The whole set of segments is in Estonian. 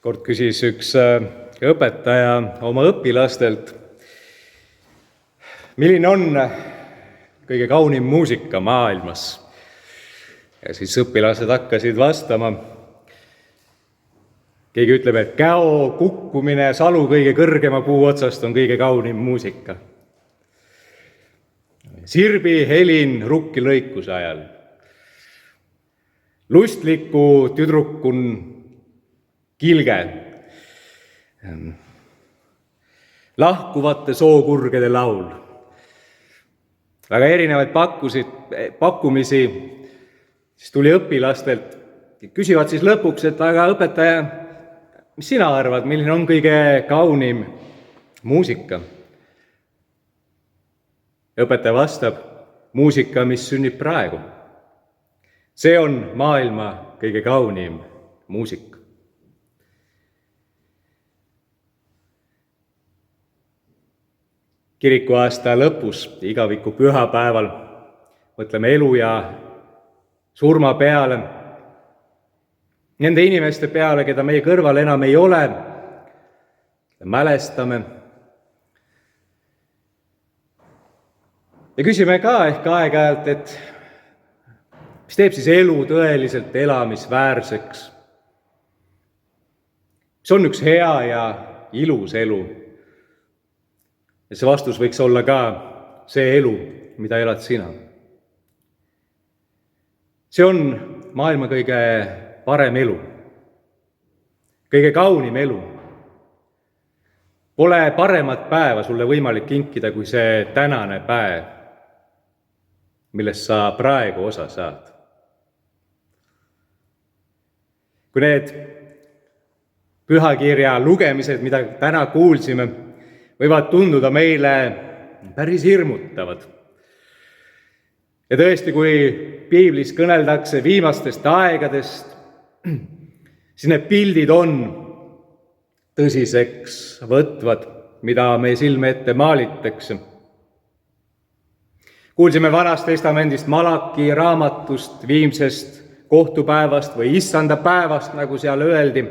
Kord küsis üks õpetaja oma õpilastelt, milline on kõige kaunim muusika maailmas. Ja siis õpilased hakkasid vastama. Keegi ütleb, et käo kukkumine salu kõige kõrgema puu otsast on kõige kaunim muusika. Sirbi helin rukki lõikuse ajal. Lustliku tüdrukun kilge. Lahkuvate sookurgede laul. Väga erinevaid pakkumisi. Siis tuli õpilastelt. Küsivad siis lõpuks, et aga õpetaja, mis sina arvad, milline on kõige kaunim muusika? Õpetaja vastab, muusika, mis sünnib praegu. See on maailma kõige kaunim muusika. Kirikuaasta lõpus, igaviku pühapäeval, mõtleme elu ja surma peale, nende inimeste peale, keda meie kõrval enam ei ole, mälestame. Ja küsime ka ehk aeg-ajalt, et mis teeb siis elu tõeliselt elamisväärseks? Mis on üks hea ja ilus elu? Ja see vastus võiks olla ka see elu, mida elad sina. See on maailma kõige parem elu, kõige kaunim elu. Pole paremat päeva sulle võimalik kinkida kui see tänane päev, millest sa praegu osa saad. Kui need pühakirja lugemised, mida täna kuulsime, võivad tunduda meile päris hirmutavad. Ja tõesti, kui piiblis kõneldakse viimastest aegadest, siis need pildid on tõsiseks võtvad, mida meie silme ette maalitakse. Kuulsime Vanast Testamendist Malaki raamatust, viimsest kohtupäevast või issanda päevast, nagu seal öeldi.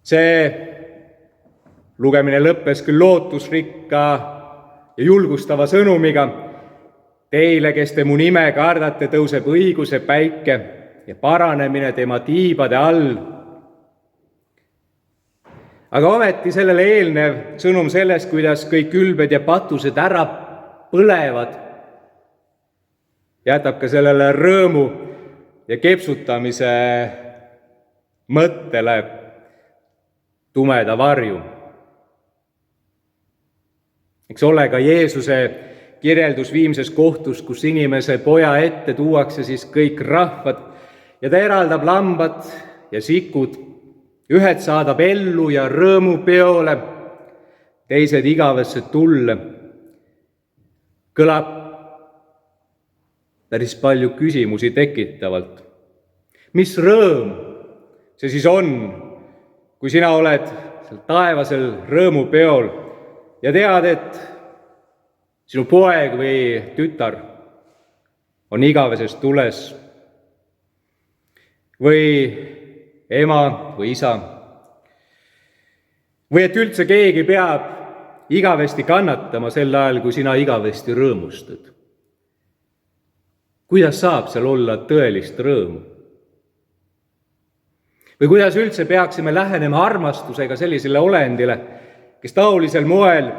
See lugemine lõppes küll lootusrikka ja julgustava sõnumiga. Teile, kes te mu nime kardate, tõuseb õiguse päike ja paranemine tema tiibade all. Aga ometi sellele eelnev sõnum sellest, kuidas kõik ülbed ja patused ära põlevad, jätab ka sellele rõõmu ja kepsutamise mõttele tumeda varju. Eks ole ka Jeesuse kirjeldus viimses kohtus, kus inimese poja ette tuuakse siis kõik rahvad ja ta eraldab lambad ja sikud, ühed saadab ellu ja rõõmu peole, teised igavesse tulle. Kõlab päris palju küsimusi tekitavalt. Mis rõõm see siis on, kui sina oled seal taevasel rõõmupeol ja tead, et sinu poeg või tütar on igaveses tules või ema või isa või et üldse keegi peab igavesti kannatama sel ajal, kui sina igavesti rõõmustad. Kuidas saab seal olla tõelist rõõmu? Või kuidas üldse peaksime lähenema armastusega sellisele olendile, kes taolisel moel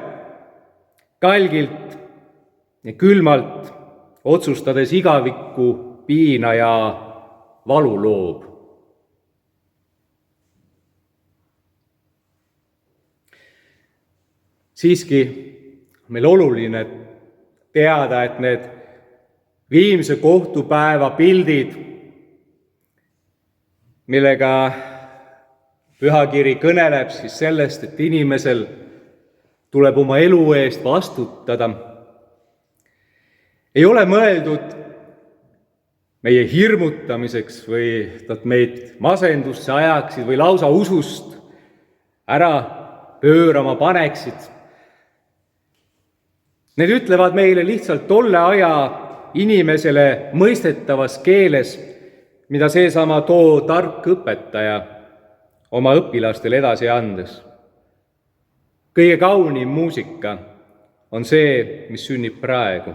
kalgilt ja külmalt otsustades igavikku piina ja valu loob? Siiski meil oluline teada, et need viimse kohtupäeva pildid, millega pühakiri kõneleb siis sellest, et inimesel tuleb oma elu eest vastutada, ei ole mõeldud meie hirmutamiseks või et meid masendusse ajaksid või lausa usust ära pöörama paneksid. Need ütlevad meile lihtsalt tolle aja inimesele mõistetavas keeles, mida seesama too tark õpetaja oma õpilastele edasi andes. Kõige kaunim muusika on see, mis sünnib praegu.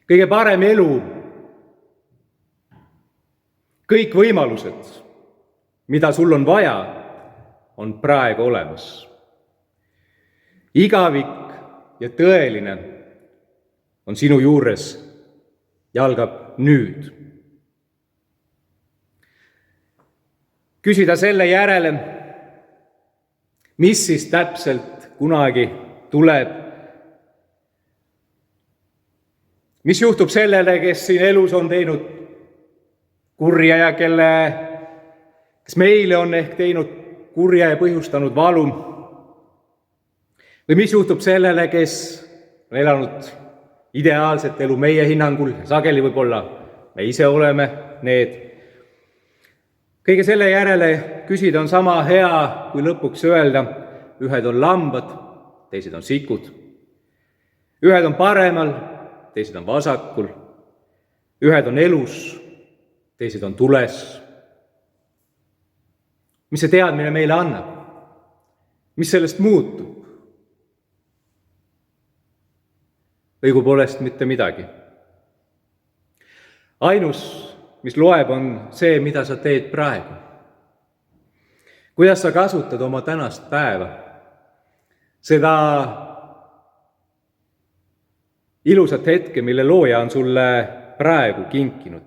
Kõige parem elu, kõik võimalused, mida sul on vaja, on praegu olemas. Igavik ja tõeline on sinu juures ja algab nüüd. Küsida selle järele, mis siis täpselt kunagi tuleb. Mis juhtub sellele, kes siin elus on teinud kurja ja kes meile on ehk teinud kurja ja põhjustanud valu? Või mis juhtub sellele, kes on elanud ideaalset elu meie hinnangul, sageli võib-olla me ise oleme need? Kõige selle järele küsida on sama hea, kui lõpuks öelda, ühed on lambad, teised on sikud. Ühed on paremal, teised on vasakul. Ühed on elus, teised on tules. Mis see teadmine meile annab? Mis sellest muutub? Õigupoolest mitte midagi. Ainus, mis loeb, on see, mida sa teed praegu. Kuidas sa kasutad oma tänast päeva, seda ilusat hetke, mille looja on sulle praegu kinkinud.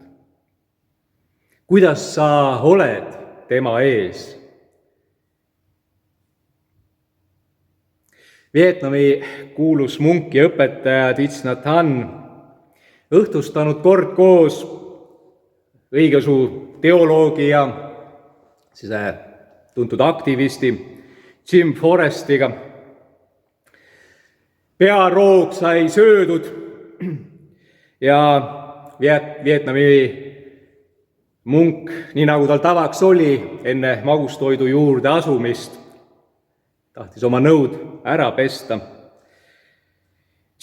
Kuidas sa oled tema ees? Vietnami kuulus munk ja õpetaja Thich Nhat Hanh õhtustanud kord koos õigeusu teoloogi ja tuntud aktivisti Jim Forrestiga. Pearoog sai söödud ja Vietnami munk, nii nagu tal tavaks oli enne magustoidu juurde asumist, tahtis oma nõud ära pesta.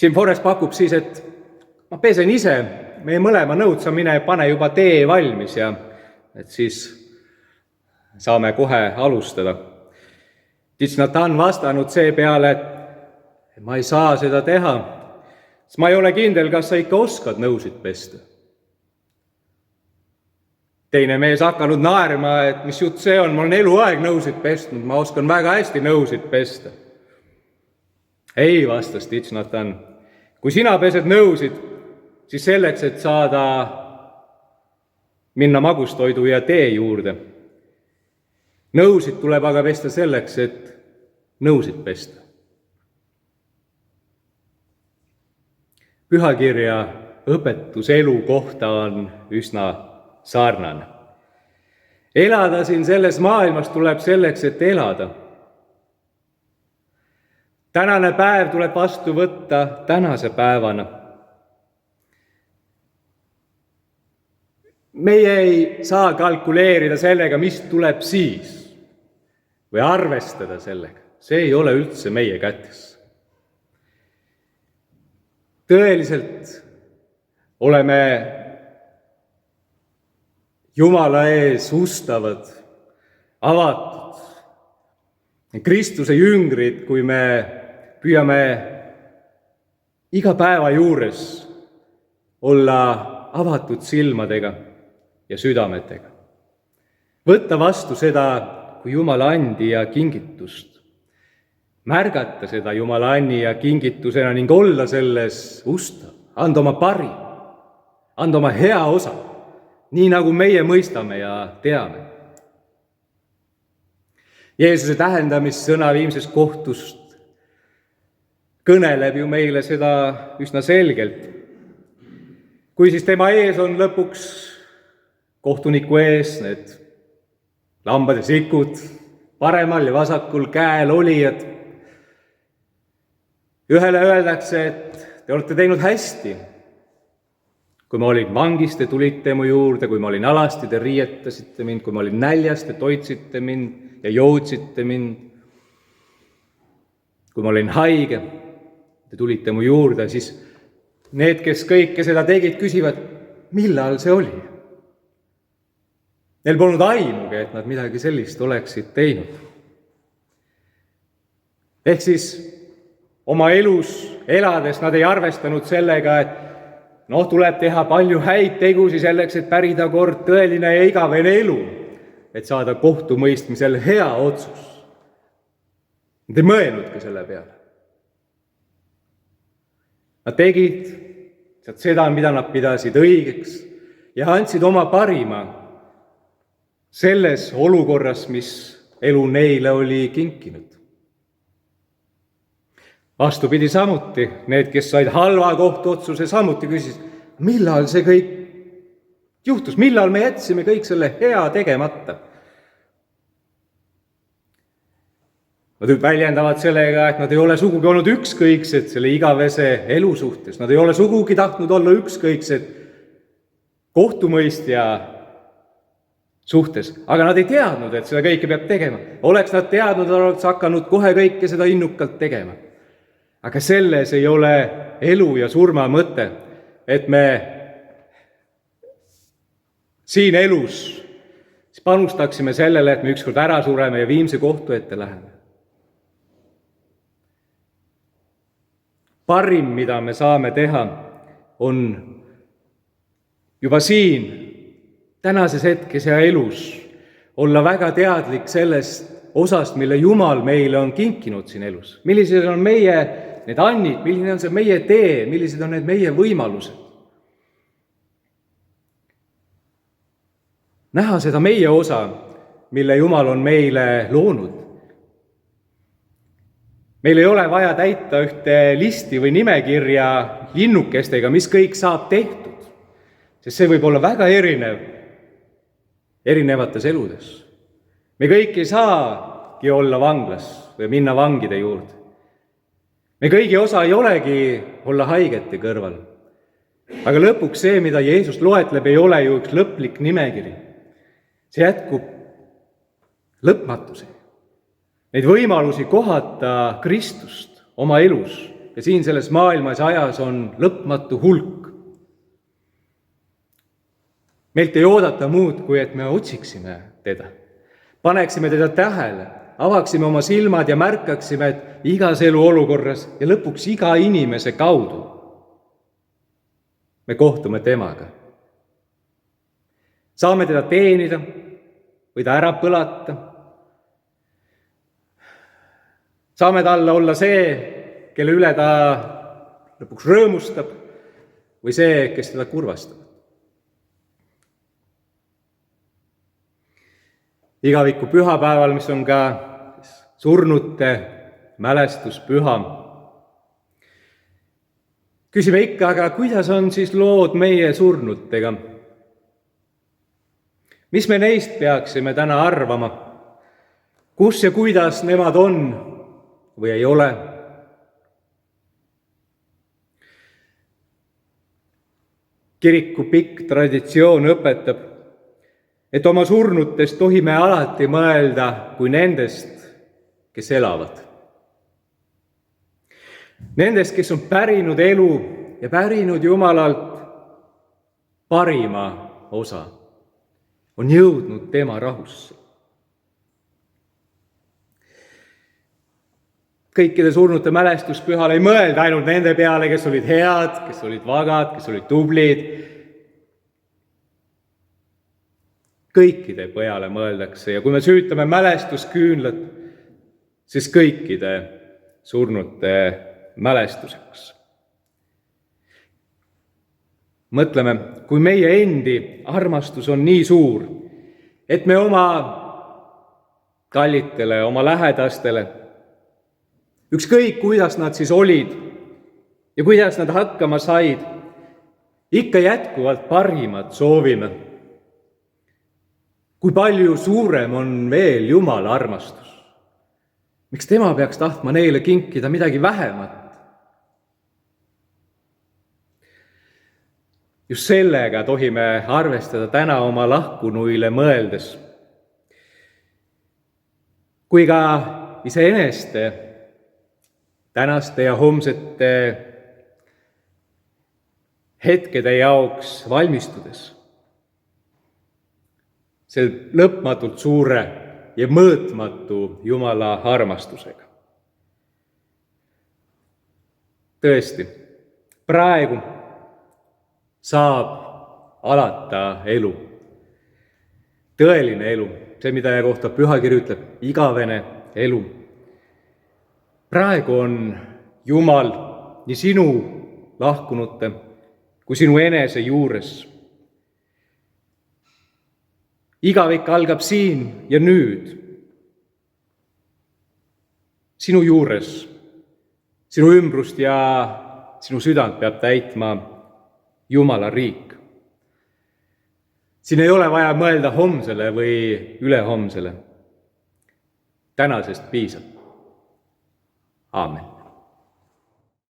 Jim Forrest pakub siis, et ma pesen ise, meie mõlema nõud, sa mine pane juba tee valmis ja et siis saame kohe alustada. Thich Nhat Hanh vastanud seepeale, et ma ei saa seda teha, sest ma ei ole kindel, kas sa ikka oskad nõusid pesta. Teine mees hakanud naerma, et mis jutt see on, ma olen eluaeg nõusid pestnud, ma oskan väga hästi nõusid pesta. Ei, vastas Thich Nhat Hanh, kui sina pesed nõusid, siis selleks, et saada minna magustoidu ja tee juurde. Nõusid tuleb aga pesta selleks, et nõusid pesta. Pühakirja õpetus elu kohta on üsna sarnane. Elada siin selles maailmas tuleb selleks, et elada. Tänane päev tuleb vastu võtta tänase päevana. Meie ei saa kalkuleerida sellega, mis tuleb siis, või arvestada sellega. See ei ole üldse meie kätes. Tõeliselt oleme Jumala ees ustavad, avatud, Kristuse jüngrid, kui me püüame iga päeva juures olla avatud silmadega ja südametega. Võtta vastu seda kui Jumala andi ja kingitust. Märgata seda Jumala andi ja kingitusena ning olla selles ustav. Anda oma parim, anda oma hea osa, nii nagu meie mõistame ja teame. Jeesuse tähendamissõna viimsest kohtust kõneleb ju meile seda üsna selgelt. Kui siis tema ees on lõpuks kohtuniku ees need lambad ja sikud, paremal ja vasakul käel olijad. Ühele öeldakse, et te olete teinud hästi. Kui ma olin vangis, te tulite mu juurde, kui ma olin alasti, te riietasite mind, kui ma olin näljas, te toitsite mind ja joodsite mind. Kui ma olin haige, te tulite mu juurde, siis need, kes kõike seda tegid, küsivad, millal see oli? Neil polnud aimugi, et nad midagi sellist oleksid teinud. Ehk siis oma elus elades nad ei arvestanud sellega, et tuleb teha palju häid tegusid selleks, et pärida kord tõeline ja igavene elu, et saada kohtumõistmisel hea otsus. Nad ei mõelnudki selle peale. Nad tegid seda, mida nad pidasid õigeks ja andsid oma parima selles olukorras, mis elu neile oli kinkinud. Vastupidi samuti, need, kes said halva kohtuotsuse, samuti küsisid, millal see kõik juhtus, millal me jätsime kõik selle hea tegemata. Nad väljendavad sellega, et nad ei ole sugugi olnud ükskõiksed selle igavese elu suhtes, nad ei ole sugugi tahtnud olla ükskõiksed kohtumõistja suhtes, aga nad ei teadnud, et seda kõike peab tegema. Oleks nad teadnud, oleks hakanud kohe kõike seda innukalt tegema. Aga selles ei ole elu ja surma mõte, et me siin elus panustaksime sellele, et me ükskord ära sureme ja viimse kohtu ette läheme. Parim, mida me saame teha, on juba siin, tänases hetkes ja elus, olla väga teadlik sellest osast, mille Jumal meile on kinkinud siin elus. Millised on meie need annid, milline on see meie tee, millised on need meie võimalused. Näha seda meie osa, mille Jumal on meile loonud. Meil ei ole vaja täita ühte listi või nimekirja linnukestega, mis kõik saab tehtud, sest see võib olla väga erinev erinevates eludes. Me kõik ei saagi olla vanglas või minna vangide juurde. Me kõigi osa ei olegi olla haigete kõrval. Aga lõpuks see, mida Jeesus loetleb, ei ole ju üks lõplik nimekiri. See jätkub lõpmatuseni. Neid võimalusi kohata Kristust oma elus ja siin selles maailmas ajas on lõpmatu hulk. Meilt ei oodata muud, kui et me otsiksime teda. Paneksime teda tähele, avaksime oma silmad ja märkaksime, et igas elu olukorras ja lõpuks iga inimese kaudu me kohtume temaga. Saame teda teenida või ta ära põlata. Saame talle olla see, kelle üle ta lõpuks rõõmustab või see, kes teda kurvastab. Igaviku pühapäeval, mis on ka surnute mälestuspüha. Küsime ikka, aga kuidas on siis lood meie surnutega? Mis me neist peaksime täna arvama? Kus ja kuidas nemad on või ei ole? Kiriku pikk traditsioon õpetab, et oma surnutest tohime alati mõelda kui nendest, kes elavad. Nendest, kes on pärinud elu ja pärinud Jumalalt parima osa, on jõudnud tema rahusse. Kõikide surnute mälestuspühal ei mõelda ainult nende peale, kes olid head, kes olid vagad, kes olid tublid. Kõikide peale mõeldakse ja kui me süütame mälestusküünlad, siis kõikide surnute mälestuseks. Mõtleme, kui meie endi armastus on nii suur, et me oma kallitele, oma lähedastele, ükskõik kuidas nad siis olid ja kuidas nad hakkama said, ikka jätkuvalt parimat soovime. Kui palju suurem on veel Jumala armastus? Miks tema peaks tahtma neile kinkida midagi vähemat? Just sellega tohime arvestada täna oma lahkunuile mõeldes. Kui ka iseeneste tänaste ja homsete hetkede jaoks valmistudes. selle lõpmatult suure ja mõõtmatu Jumala armastusega. Tõesti, praegu saab alata elu, tõeline elu, see, mida kohta Pühakiri ütleb, igavene elu. Praegu on Jumal nii sinu lahkunute kui sinu enese juures. Igavik algab siin ja nüüd, sinu juures. Sinu ümbrust ja sinu südant peab täitma Jumala riik. Siin ei ole vaja mõelda homsele või ülehomsele. Tänasest piisab. Aamen.